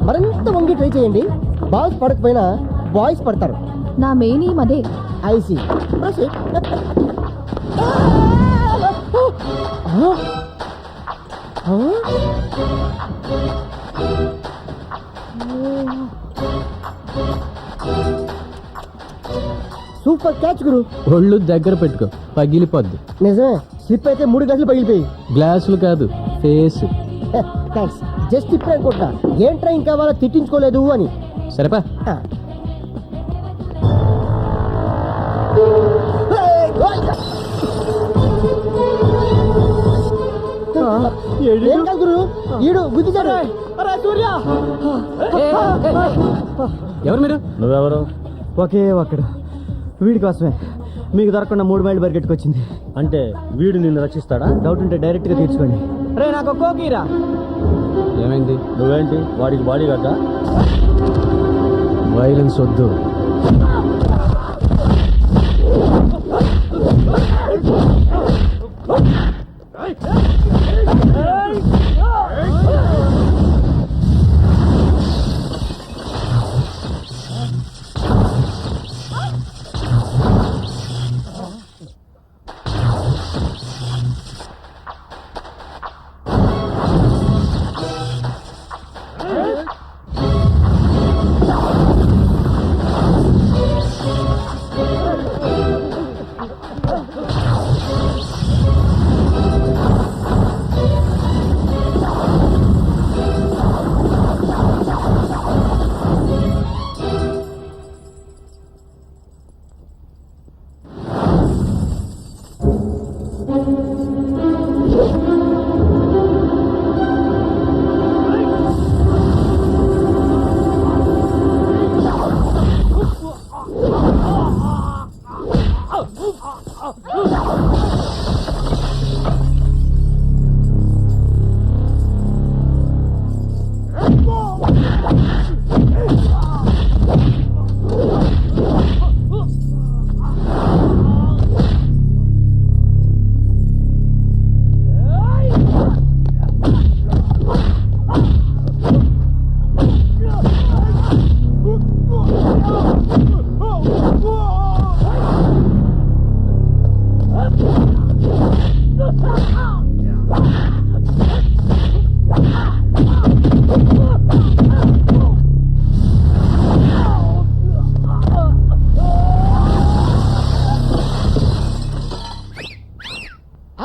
మరింత వంగి ట్రై చేయండి. బాల్స్ పడకపోయినా బాయ్స్ పడతారు. నా మెయిన్ ఈ మదే. ఐసి సూపర్ క్యాచ్ గురు. ఒళ్ళు దగ్గర పెట్టుకో, పగిలిపోద్ది. నిజమే, స్లిప్ అయితే 3 గ్లాసులు పగిలిపోయి. గ్లాసులు కాదు, ఫేస్. థ్యాంక్స్. జస్ట్ ఇప్పుడే అనుకుంటున్నా ఏంట్రా ఇంకా వాళ్ళ తిట్టించుకోలేదు అని. సరేపా. ఏం కాదు గురు, ఈడు గుద్దిచాడు. ఎవరు మీరు? నువ్వెవరు? ఒకే ఒక్కడు, వీడి కోసమే మీకు దొరకకుండా 3 మైళ్ళు పరిగెట్టుకొచ్చింది. అంటే వీడు నిన్ను రక్షిస్తాడా? డౌట్ ఉంటే డైరెక్ట్ గా తీర్చుకోండి. రే నాకు కోకీరా. ఏమైంది? నువ్వేంటి వాడికి బాడీ కదా? వైలెన్స్ వద్దు.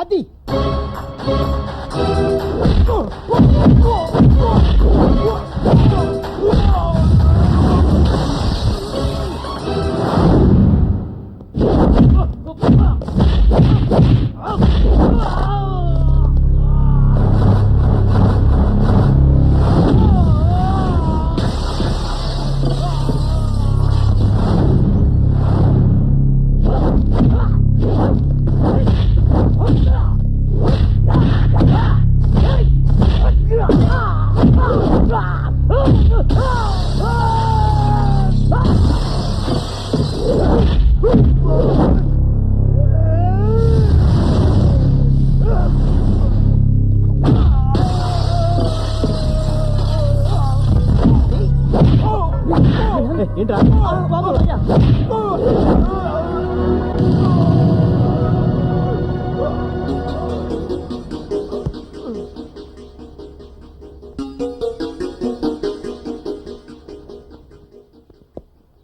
అది ఏంట్రా?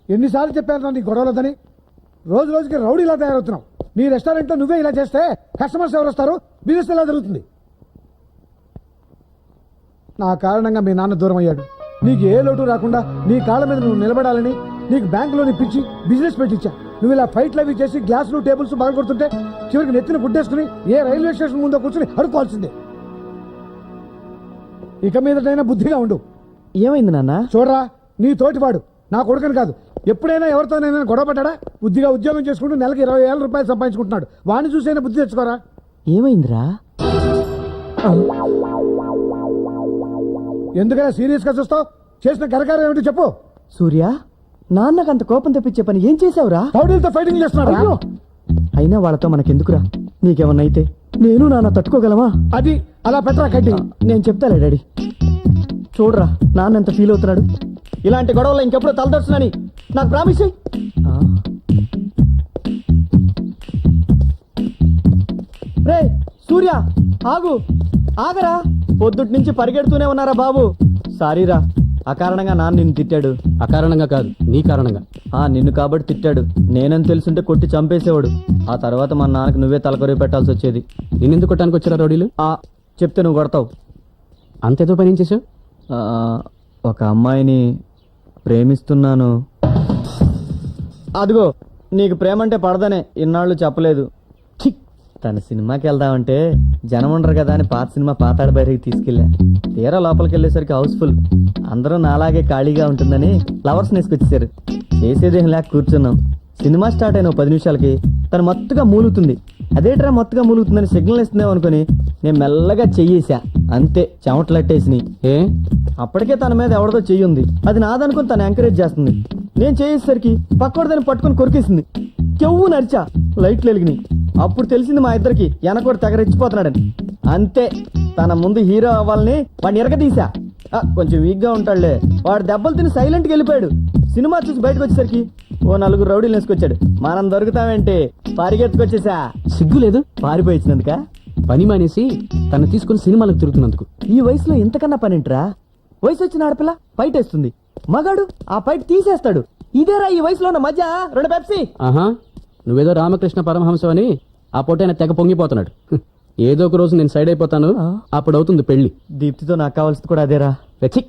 ఎన్నిసార్లు చెప్పాను నీ గొడవలదని? రోజు రోజుకి రౌడీ ఇలా తయారవుతున్నావు. నీ రెస్టారెంట్లో నువ్వే ఇలా చేస్తే కస్టమర్స్ ఎవరు వస్తారు? బిజినెస్ ఎలా జరుగుతుంది? నా కారణంగా మీ నాన్న దూరం అయ్యాడు. నీకు ఏ లోటు రాకుండా నీ కాళ్ళ మీద నువ్వు నిలబడాలని నీకు బ్యాంకులోని పిచ్చి బిజినెస్ పెట్టించా. నువ్వు ఇలా ఫైట్లు అవి చేసి గ్లాసులు టేబుల్స్ బాగా కొడుతుంటే చివరికి నెత్తిన గుడ్డేసుకుని ఏ రైల్వే స్టేషన్ ముందో కూర్చుని అడుక్కోవాల్సిందే. ఇక మీదటైనా బుద్ధిగా ఉండు. ఏమైంది నాన్న? చూడరా, నీ తోటివాడు నా కొడుకని కాదు, ఎప్పుడైనా ఎవరితోనైనా గొడవ పడ్డా? బుద్ధిగా ఉద్యోగం చేసుకుంటూ నెలకి 20,000 రూపాయలు సంపాదించుకుంటున్నాడు. వాడిని చూసైనా బుద్ధి తెచ్చుకోరా. ఏమైందిరా? ఎందుకైనా సీరియస్ గా చూస్తావు? చేసిన కరకారం ఏమిటి చెప్పు. సూర్య, నాన్నకు అంత కోపం తెప్పించే పని ఏం చేసావురా? రౌడీలతో ఫైటింగ్ చేస్తున్నాడు. అయినా వాళ్ళతో మనకెందుకురా? నీకేమన్నా అయితే నేను నాన్న తట్టుకోగలమా? అది అలా పెట్టరా కట్టి. నేను చెప్తాలే డాడీ. చూడరా నాన్న ఎంత ఫీల్ అవుతున్నాడు. ఇలాంటి గొడవలో ఇంకెప్పుడు తలదొచ్చునని నాకు ప్రామిస్ చెయ్. రే సూర్య ఆగు, ఆగరా. పొద్దుటి నుంచి పరిగెడుతూనే ఉన్నారా బాబు. సారీరా, అకారణంగా నాన్న నిన్ను తిట్టాడు. అకారణంగా కాదు, నీ కారణంగా. నిన్ను కాబట్టి తిట్టాడు. నేనని తెలుసుంటే కొట్టి చంపేసేవాడు. ఆ తర్వాత మా నాన్నకు నువ్వే తలకొరివి పెట్టాల్సి వచ్చేది. నిన్నెందుకు కొట్టడానికి వచ్చారా రౌడీలు? చెప్తే నువ్వు కొడతావు. అంతేదో పని ఏం చేసావు? ఒక అమ్మాయిని ప్రేమిస్తున్నాను. అదిగో నీకు ప్రేమ అంటే పడదనే ఇన్నాళ్ళు చెప్పలేదు. ఛీ, తన సినిమాకి వెళ్దామంటే జనం ఉండరు కదా అని పాత సినిమా పాతాడు బయటికి తీసుకెళ్ళా. తీరా లోపలికి వెళ్ళేసరికి హౌస్ఫుల్. అందరూ నాలాగే ఖాళీగా ఉంటుందని ఫ్లవర్స్ నేసుకొచ్చేసారు. చేసేదేం లేక కూర్చున్నాం. సినిమా స్టార్ట్ అయిన 10 నిమిషాలకి తను మత్తుగా మూలుగుతుంది. అదేట్రా మత్తుగా మూలుగుతుందని సిగ్నల్ ఇస్తుందేమో అనుకుని నేను మెల్లగా చెయ్యేసా. అంతే, చెమటలట్టేసినాయి. అప్పటికే తన మీద ఎవరిదో చెయ్యి ఉంది. అది నాదనుకుని తను ఎంకరేజ్ చేస్తుంది. నేను చేసేసరికి పక్కోడిదని పట్టుకుని కొరికేసింది. కెవ్వు నరిచా, లైట్లు వెలిగినాయి. అప్పుడు తెలిసింది మా ఇద్దరికి వెనకోటి తెగరెచ్చిపోతున్నాడని. అంతే, తన ముందు హీరో అవ్వాలని వాడిని ఎరగదీశా. కొంచెం వీక్ గా ఉంటాడులే. వాడు దెబ్బలు తిని సైలెంట్కి వెళ్ళిపోయాడు. సినిమా చూసి బయటకు వచ్చేసరికి ఓ 4 రౌడీలు వేసుకొచ్చాడు. మనం దొరుకుతామేంటి, పరిగెత్తుకొచ్చేసా. సిగ్గు లేదు? పారిపోయించినందుక పని మానేసి తను తీసుకుని సినిమాలకు తిరుగుతున్నందుకు. ఈ వయసులో ఇంతకన్నా పనింట్రా. వయసు వచ్చిన ఆడపిల్ల ఫైట్ వేస్తుంది, మగాడు ఆ ఫైట్ తీసేస్తాడు. ఇదేరా ఈ వయసులో ఉన్న మధ్య 2 పెప్సీ. ఆహా, నువ్వేదో రామకృష్ణ పరమహంసం అని ఆ పొట్టైన తెగ పొంగిపోతున్నాడు. ఏదో ఒక రోజు నేను సైడ్ అయిపోతాను, అప్పుడు అవుతుంది పెళ్లి. దీప్తితో నాకు కావాల్సింది కూడా అదేరా. రెచ్చి,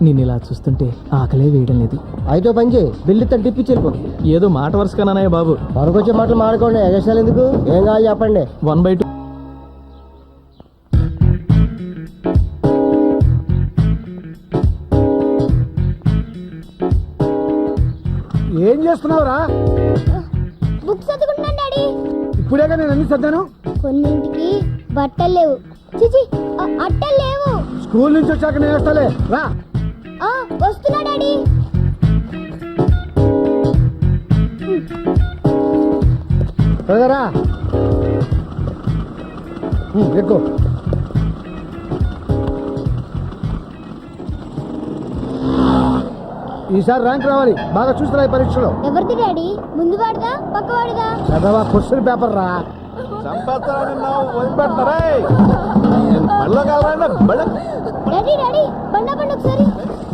నేను ఇలా చూస్తుంటే ఆకలే వేయడం లేదు. అయితే పని చేయి, బిల్లు తను టిప్పించి వెళ్ళిపో. ఏదో మాట వరుసకన్నానయ్య బాబు. వరకొచ్చే మాటలు మాడుకోండి. ఎగసాలు ఎందుకు? ఏం కావాలి చెప్పండి. 1/2. ఏం చేస్తున్నావురా? బుక్స్ చదువుకుంటున్నాను డాడీ. ఇప్పుడేగా నేను అన్ని సర్దాను. కొన్నింటికి బట్టలు లేవు. చిచి, అట్టలు లేవు. స్కూల్ నుంచి వచ్చాక నేను వేస్తాలే, రా. వస్తున్నా డాడీ. రా ఎక్కువ. ఈసారి ర్యాంక్ రావాలి. బాగా చూస్తున్నా ఈ పరీక్షలో. ఎవరిది డాడీ? ముందు వాడిదా పక్కవాడిదా? చదవా, క్వశ్చన్ పేపర్ రా. డాడీ డాడీ బండా బండి ఒకసారి.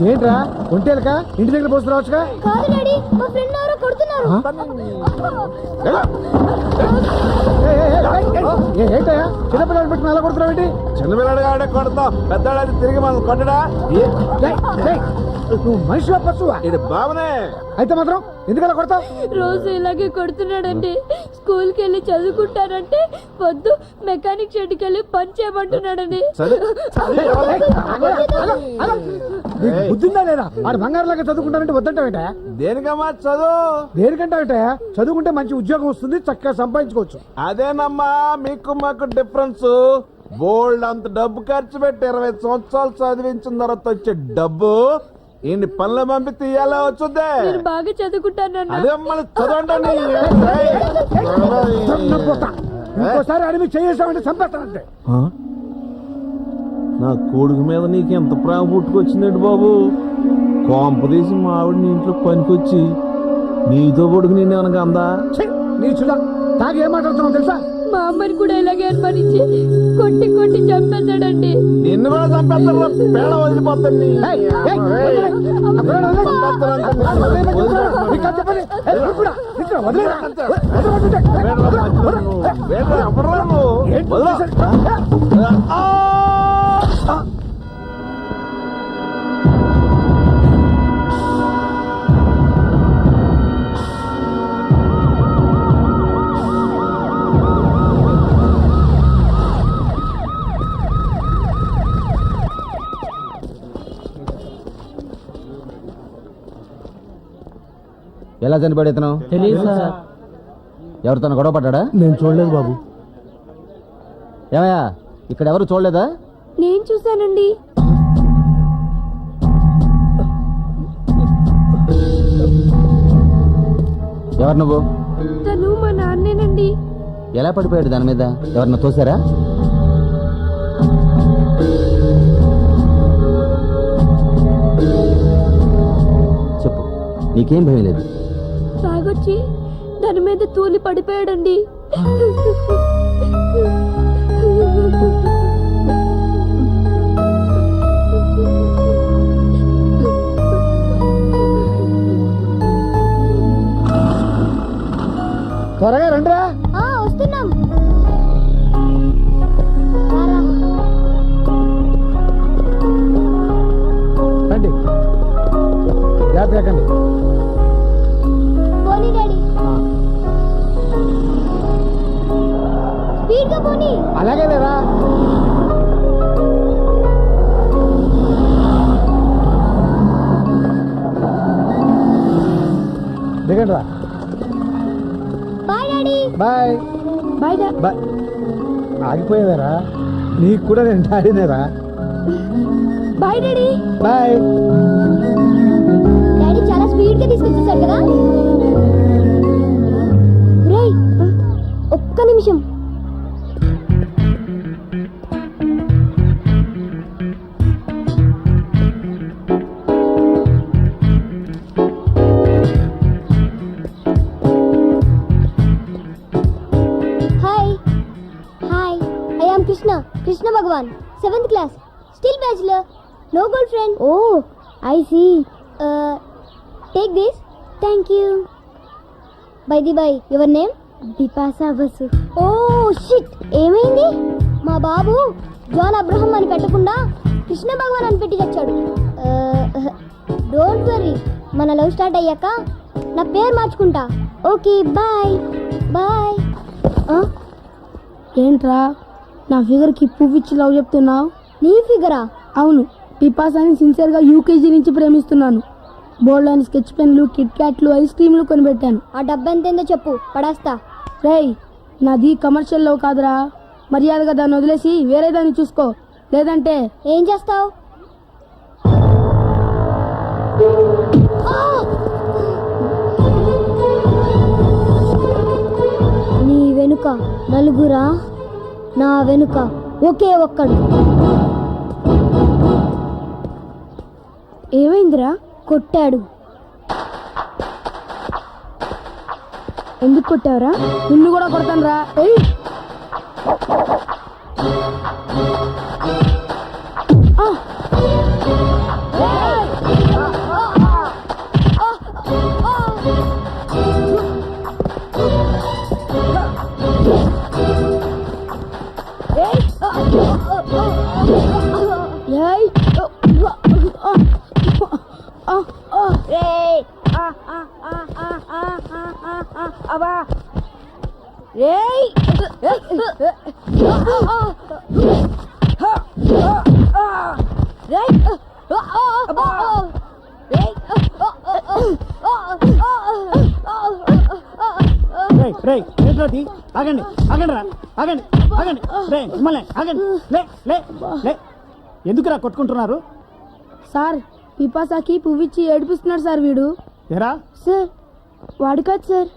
ఏంట్రా, ఒంటేలక ఇంటి దగ్గర పోస్తున్నావచ్చుగా? కాదు డాడీ, మా ఫ్రెండ్ ఎవరో కొడుతున్నారు. ఏంటయ్యా చిన్నపిల్లలు పెట్టుకుని ఎలా కొడుతున్నావు ఏంటి? చిన్నపిల్లడు కాబట్టి కొడతాం, పెద్దవాడు తిరిగి మనం కొట్టడా? నువ్వు మనిషిలో పశువా? ఇది బాబునే. అయితే మాత్రం ఎందుకలా కొడతావు? రోజు ఇలాగే కొడుతున్నాడండి. స్కూల్కి వెళ్ళి చదువుకుంటానంటే వద్దు, మెకానిక్ షెడ్కి వెళ్ళి పని చేయమంటున్నాడని. బుద్ధిందా లేదా? ఆడు బంగారులాగా చదువుకుంటానంటే వద్దంటావేట? దేనికమ్మా చదువు? దేనికంటావేట? చదువుకుంటే మంచి ఉద్యోగం వస్తుంది, చక్కగా సంపాదించుకోవచ్చు. అదేనమ్మా మీకు మాకు డిఫరెన్స్. బోల్డ్ అంత డబ్బు ఖర్చు పెట్టి 20 సంవత్సరాలు చదివించిన తర్వాత వచ్చే డబ్బు ఈయన్ని పనులు పంపి తీయాలా వచ్చుద్దే. నేను బాగా చదువుకుంటానన్నా. అదే మన చదవండి. ఇంకోసారి అడిగి చేసామంటే చంపేస్తానంటే. నా కొడుకు మీద నీకు ఎంత ప్రేమ పుట్టుకొచ్చిందండి బాబు. కోంపదీసి మా ఆవిడ నీ ఇంట్లో పనికొచ్చి నీతో కొడుకు నేను ఏమనగా అందా? నీ చూడ తాగి ఏం మాట్లాడుతున్నావు తెలుసా? మా అమ్మని కూడా ఇలాగే అనుమానించి కొట్టి కొట్టి చంపేశాడండి. నిన్ను కూడా చంపేస్తాను, పేడ వదిలిపోతాను. ఎలా చనిపోయాడు ఇతను? ఎవరు తను గొడవ పడ్డా? నేను చూడలేదు బాబు. ఏమయ్యా, ఇక్కడ ఎవరు చూడలేదా? నేను చూశానండి. ఎవరు నువ్వు? తను మా నాన్నేనండి. ఎలా పడిపోయాడు దాని మీద? ఎవరన్నా తోసారా? నీకేం భయం లేదు. తాగొచ్చి దాని మీద తూలి పడిపోయాడండి. త్వరగా రండిరా. వస్తున్నాం. రారా. రండి, జాగ్రత్త ఎక్కండి. పోనీ డాడీ, స్పీడ్ గా పోనీ. అలాగే లేరా. దిగండి రా. Bye daddy. బాయ్ బాయ్ డా బాయ్. ఆగిపోయేదారా, నీకు కూడా నేను డాడీనేరా. Bye daddy. బాయ్. డాడీ చాలా స్పీడ్ గా తీసుకొచ్చేసాడు కదా. రేయ్, ఒక్క నిమిషం. Hi hi, I am Krishna Bhagavan, 7th class, still bachelor, no girlfriend. Oh I see. Take this. Thank you. By the by, your name? Bipasha Basu. Oh shit, ఏమైంది? మా బాబు జాన్ అబ్రహం అని పెట్టకుండా కృష్ణ భగవాన్ అని పెట్టి తెచ్చాడు. డోంట్ వరీ, మన లవ్ స్టార్ట్ అయ్యాక నా పేరు మార్చుకుంటా. Okay bye bye. ఏంట్రా నా ఫిగర్ కి పువ్వు ఇచ్చి లవ్ చెప్తున్నావు? నీ ఫిగరా? అవును, పిపాసాని సిన్సియర్ గా యూకేజీ నుంచి ప్రేమిస్తున్నాను. బోల్డ్ అని స్కెచ్ పెన్లు, కిట్ క్యాట్లు, ఐస్ క్రీమ్లు కొనిపెట్టాను. ఆ డబ్బు ఎంతేందో చెప్పు, పడేస్తా. రేయ్, నాది కమర్షియల్ లవ్ కాదురా. మర్యాదగా దాన్ని వదిలేసి వేరే దాన్ని చూసుకో, లేదంటే ఏం చేస్తావు? నీ వెనుక నలుగురా, నా వెనుక ఒకే ఒక్కడు. ఏమైందిరా? కొట్టాడు. ఎందుకు కొట్టావురా? నిన్ను కూడా కొడతాను రా. ఆగండి ఆగండి రా, ఆగండి ఆగండి. మిమ్మల్ని ఆగండి. లే లే లే, ఎందుకురా కొట్టుకుంటున్నారు? సార్, పిపాసాకి పువ్విచ్చి ఏడిపిస్తున్నాడు సార్ వీడు. ఎరా సార్, వాడు కాదు సార్,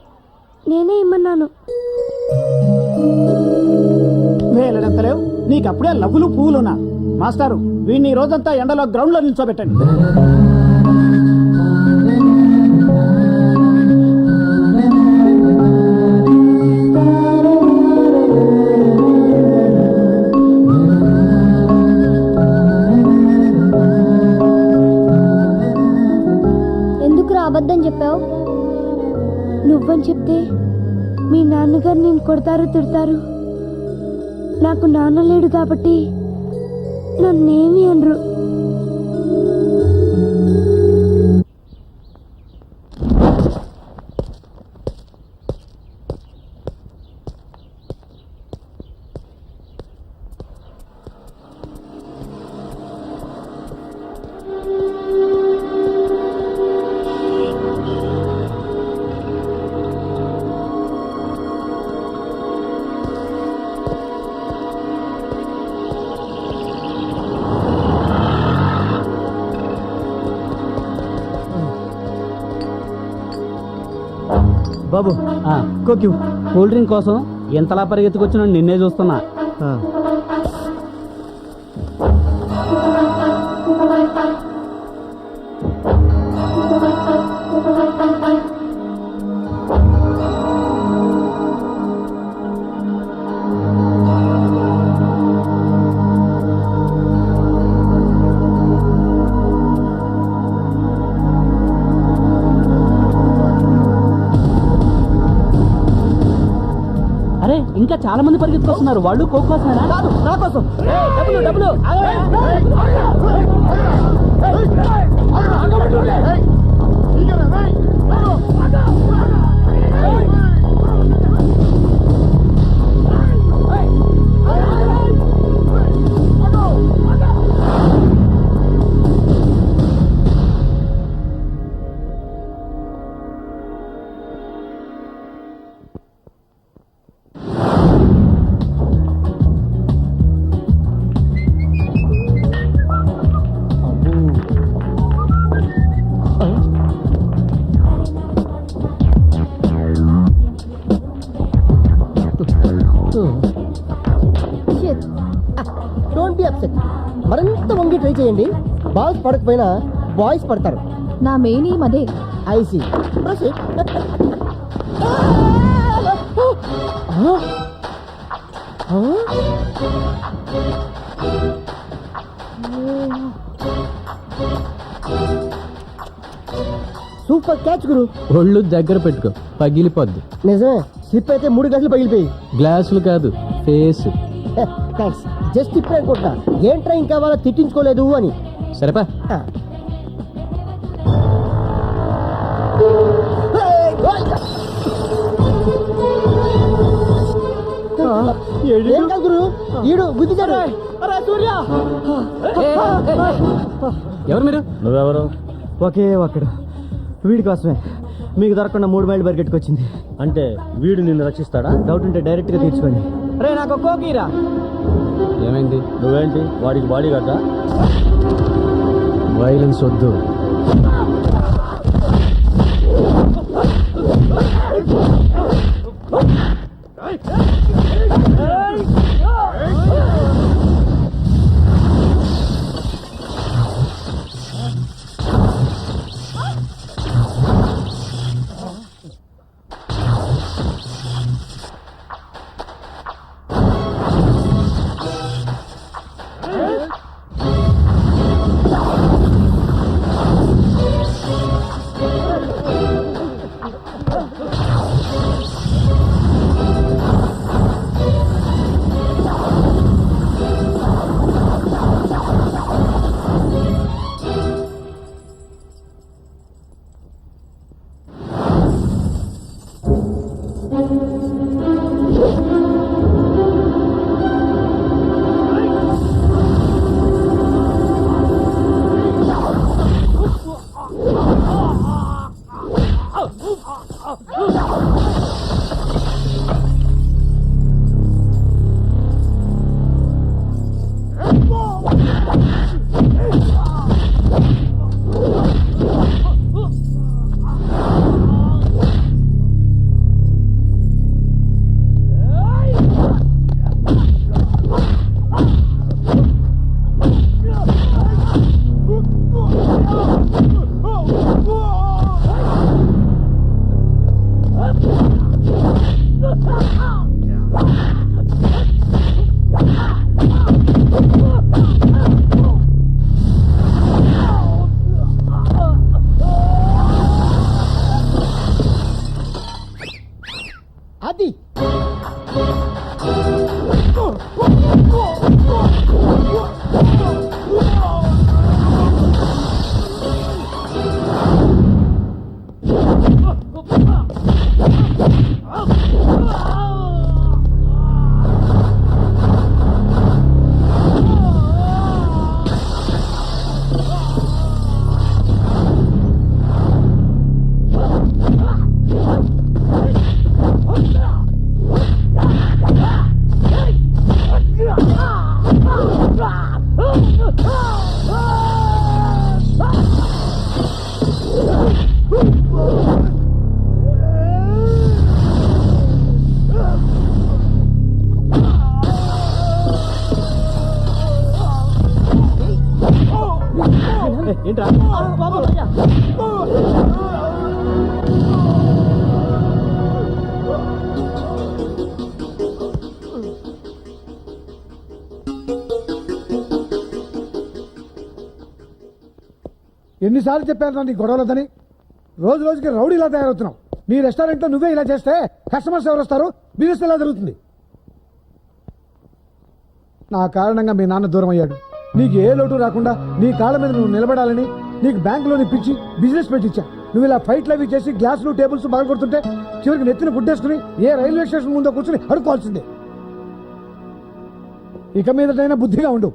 నేనే ఇమ్మన్నాను. వేలడంతలేవు నీకు, అప్పుడే లవ్వులు పువ్వులునా? మాస్టారు, వీడిని ఈ రోజంతా ఎండలో గ్రౌండ్ లో నిల్చోబెట్టండి. ఎందుకురా అబద్ధం చెప్పావు? నువ్వని చెప్తే మీ నాన్నగారు నేను కొడతారు, తిడతారు. నాకు నాన్న లేడు కాబట్టి నన్నేమి అనరు. బాబు, కోక్యూ కూల్ డ్రింక్ కోసం ఎంతలా పరిగెత్తుకొచ్చినా నిన్నే చూస్తున్నా. అరే ఇంకా చాలా మంది పరిగెత్తుకొస్తున్నారు. వాళ్ళు కోక్ కోసమేనా? కాదు, నా కోసం. డబ్బులు డబ్బులు. Don't be upset. మరింత వంగి ట్రై చేయండి. బాల్స్ పడకపోయినా బాయ్స్ పడతారు. నా మెయిన్ ఈ మదే. ఐసి సూపర్ క్యాచ్ గురు. ఒళ్ళు దగ్గర పెట్టుకో, పగిలిపోద్ది. నిజమే, స్లిప్ అయితే 3 గంటలు పగిలిపోయి. గ్లాసులు కాదు, ఫేస్. థ్యాంక్స్. జస్ట్ ఇప్పుడే అనుకుంటా ఏం ట్రైన్ కావాలో తిట్టించుకోలేదు అని. సరేపా. ఏం కాదు గురు, ఈడు గుద్దిచాడు. సూర్య, ఎవరు మీరు? నువ్వెవరు? ఒకే ఒక్కడు వీడి కోసమే మీకు దొరకకుండా 3 మైళ్ళు పరిగెట్టుకొచ్చింది. అంటే వీడు నిన్ను రక్షిస్తాడా? డౌట్ ఉంటే డైరెక్ట్ గా తీర్చుకోండి. రే నాకు కోకీరా. ఏమైంది? నువ్వేంటి వాడికి బాడీ గార్డా? వైలెన్స్ వద్దు. అది ఏంట్రా? ఎన్నిసార్లు చెప్పాను నీ గొడవలదని? రోజు రోజుకి రౌడీ ఇలా తయారవుతున్నావు. నీ రెస్టారెంట్లో నువ్వే ఇలా చేస్తే కస్టమర్స్ ఎవరు వస్తారు? బిజినెస్ ఎలా జరుగుతుంది? నా కారణంగా మీ నాన్న దూరం అయ్యాడు. నీకు ఏ లోటు రాకుండా నీ కాళ్ళ మీద నువ్వు నిలబడాలని నీకు బ్యాంకులోని పిచ్చి బిజినెస్ పెట్టించా. నువ్వు ఇలా ఫైట్లు అవి చేసి గ్లాసులు టేబుల్స్ బాగా కొడుతుంటే చివరికి నెత్తిన గుడ్డేసుకుని ఏ రైల్వే స్టేషన్ ముందో కూర్చుని అడుకోవాల్సిందే. ఇక మీదటైనా బుద్ధిగా ఉండు.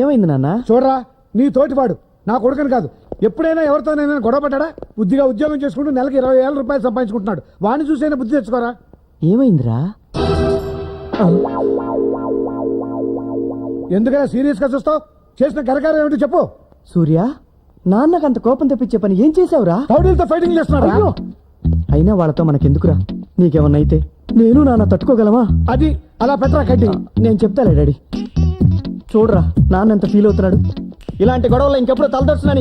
ఏమైంది నాన్న? చూడరా, నీ తోటివాడు నా కొడుకని కాదు, ఎప్పుడైనా ఎవరితోనైనా గొడవ పడ్డా? బుద్ధిగా ఉద్యోగం చేసుకుంటూ నెలకి 20,000 రూపాయలు సంపాదించుకుంటున్నాడు. వాడిని చూసైనా బుద్ధి తెచ్చుకోరా. ఏమైందిరా? ఎందుకైనా సీరియస్ గా చూస్తావు? చేసిన కరకారం ఏమిటో చెప్పు. సూర్య, నాన్నకు అంత కోపం తెప్పించే పని ఏం చేసావురా? రౌడీలతో ఫైటింగ్ చేస్తున్నాడు. అయ్యో! అయినా వాళ్ళతో మనకెందుకురా? నీకేమన్నా అయితే నేను నాన్న తట్టుకోగలమా? అది అలా పెట్టరా కడ్డి. నేను చెప్తాలే డాడీ. చూడరా నాన్న ఎంత ఫీల్ అవుతున్నాడు. ఇలాంటి గొడవలో ఇంకెప్పుడు తలదర్చునని